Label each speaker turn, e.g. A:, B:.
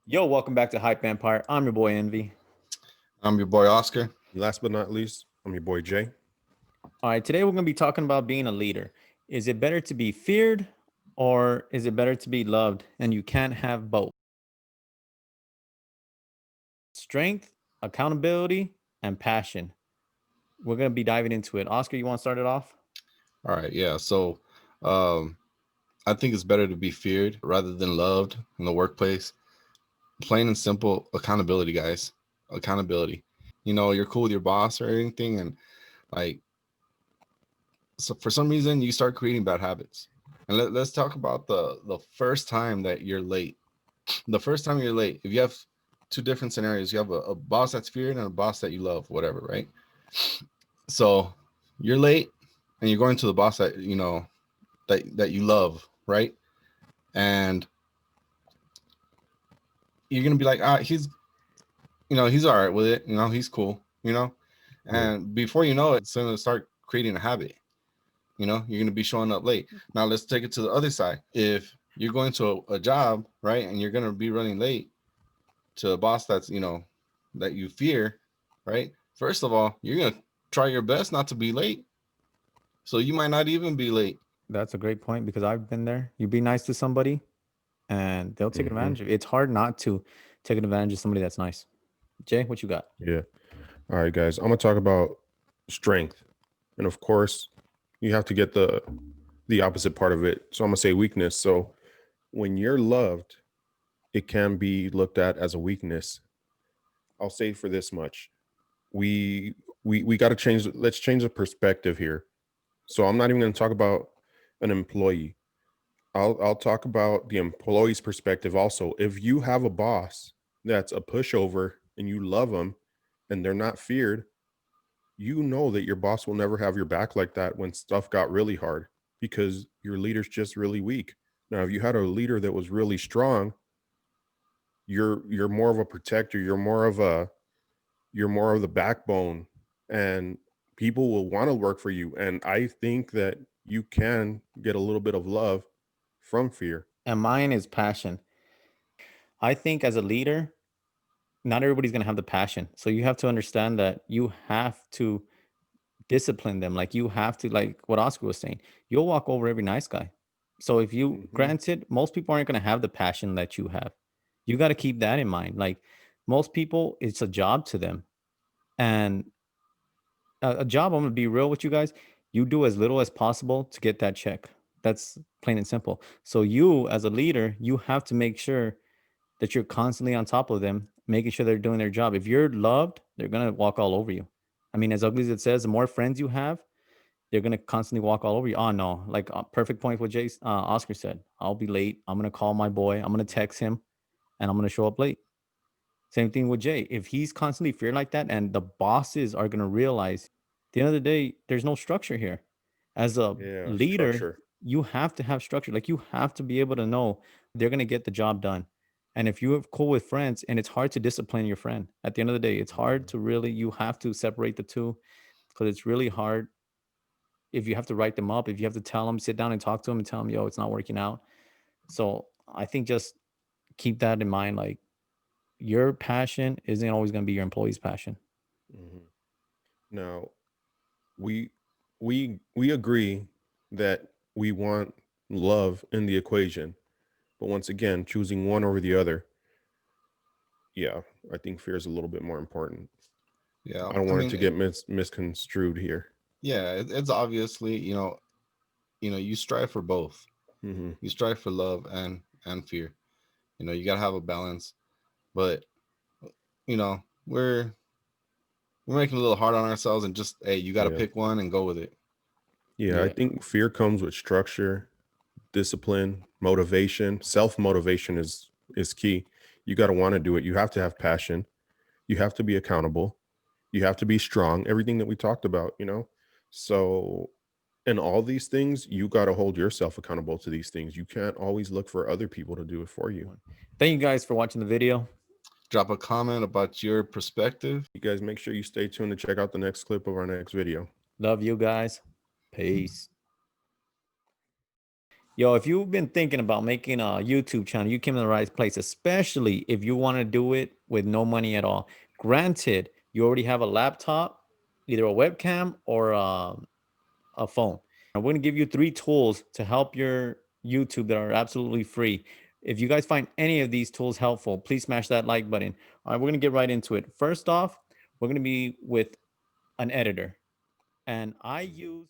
A: Yo, welcome back to Hype Npire. I'm your boy Envy.
B: I'm your boy Oscar.
C: Last but not least, I'm your boy Jay.
A: All right, today we're going to be talking about being a leader. Is it better to be feared or is it better to be loved? And you can't have both. Strength, accountability, and passion. We're going to be diving into it. Oscar, you want to start it off?
B: All right, yeah. So, um, I think it's better to be feared rather than loved in the workplace. Plain and simple accountability, guys. Accountability. You're cool with your boss or anything, and like, so for some reason you start creating bad habits. And let's talk about the first time that you're late. The first time you're late, if you have two different scenarios, you have a boss that's feared and a boss that you love, whatever, right? So you're late, and you're going to the boss that that you love, right? And you're gonna be like, he's all right with it, he's cool.
C: Yeah.
B: And before you know it, it's gonna start creating a habit. You're gonna be showing up late. Now let's take it to the other side. If you're going to a job, right, and you're gonna be running late to a boss that's that you fear, right? First of all, you're gonna try your best not to be late. So you might not even be late.
A: That's a great point because I've been there. You be nice to somebody and they'll take
C: hmm
A: advantage of it. It's hard not to take advantage of somebody that's nice. Jay, what you got?
C: Yeah. All right, guys. I'm gonna talk about strength, and of course, you have to get the opposite part of it. So I'm gonna say weakness. So when you're loved, it can be looked at as a weakness. I'll say for this much: we got to change. Let's change the perspective here. So I'm not even gonna talk about an employee. I'll talk about the employee's perspective also. If you have a boss that's a pushover and you love them and they're not feared, you know that your boss will never have your back like that when stuff got really hard because your leader's just really weak. Now, if you had a leader that was really strong, you're more of a protector, you're more of the backbone, and people will want to work for you. And I think that you can get a little bit of love from fear.
A: And mine is passion. I think as a leader, not everybody's going to have the passion. So you have to understand that you have to discipline them. Like you have to, like what Oscar was saying, you'll walk over every nice guy. So if you,
C: hmm
A: granted, most people aren't going to have the passion that you have. You got to keep that in mind. Like most people, it's a job to them. And a job, I'm going to be real with you guys, you do as little as possible to get that check. That's plain and simple. So you, as a leader, you have to make sure that you're constantly on top of them, making sure they're doing their job. If you're loved, they're gonna walk all over you. I mean, as ugly as it says, the more friends you have, they're gonna constantly walk all over you. Oh no, like perfect point what Oscar said. I'll be late. I'm gonna call my boy. I'm gonna text him, and I'm gonna show up late. Same thing with Jay. If he's constantly feared like that, and the bosses are gonna realize, at the end of the day, there's no structure here. As a
C: Yeah,
A: leader,
C: structure.
A: you have to have structure. Like you have to be able to know they're gonna get the job done. And if you're cool with friends, and it's hard to discipline your friend. At the end of the day, it's hard to really. You have to separate the two because it's really hard if you have to write them up. If you have to tell them, sit down and talk to them and tell them, yo, it's not working out. So I think just keep that in mind. Like your passion isn't always going to be your employee's passion.
C: hmm Now, we we agree that we want love in the equation, but once again, choosing one over the other, yeah, I think fear is a little bit more important.
B: Yeah,
C: I don't
B: I
C: want it
B: mean,
C: to get misconstrued here.
B: yeah, it's obviously you strive for both.
C: hmm
B: You strive for love and fear. You gotta have a balance. But you know, we're making it a little hard on ourselves, and just hey, you gotta
C: Yeah,
B: pick one and go with it.
C: yeah. I
A: Yeah.
C: think fear comes with structure, discipline, motivation. Self motivation is key. You got to want to do it. You have to have passion. You have to be accountable. You have to be strong. Everything that we talked about. So, and all these things, you got to hold yourself accountable to these things. You can't always look for other people to do it for you.
A: Thank you guys for watching the video.
B: Drop a comment about your perspective.
C: You guys make sure you stay tuned to check out the next clip of our next video.
A: Love you guys. Peace. Yo, if you've been thinking about making a YouTube channel, you came in the right place, especially if you want to do it with no money at all. Granted, you already have a laptop, either a webcam or a phone. We're going to give you 3 tools to help your YouTube that are absolutely free. If you guys find any of these tools helpful, please smash that like button. All right, we're going to get right into it. First off, we're going to be with an editor. And I use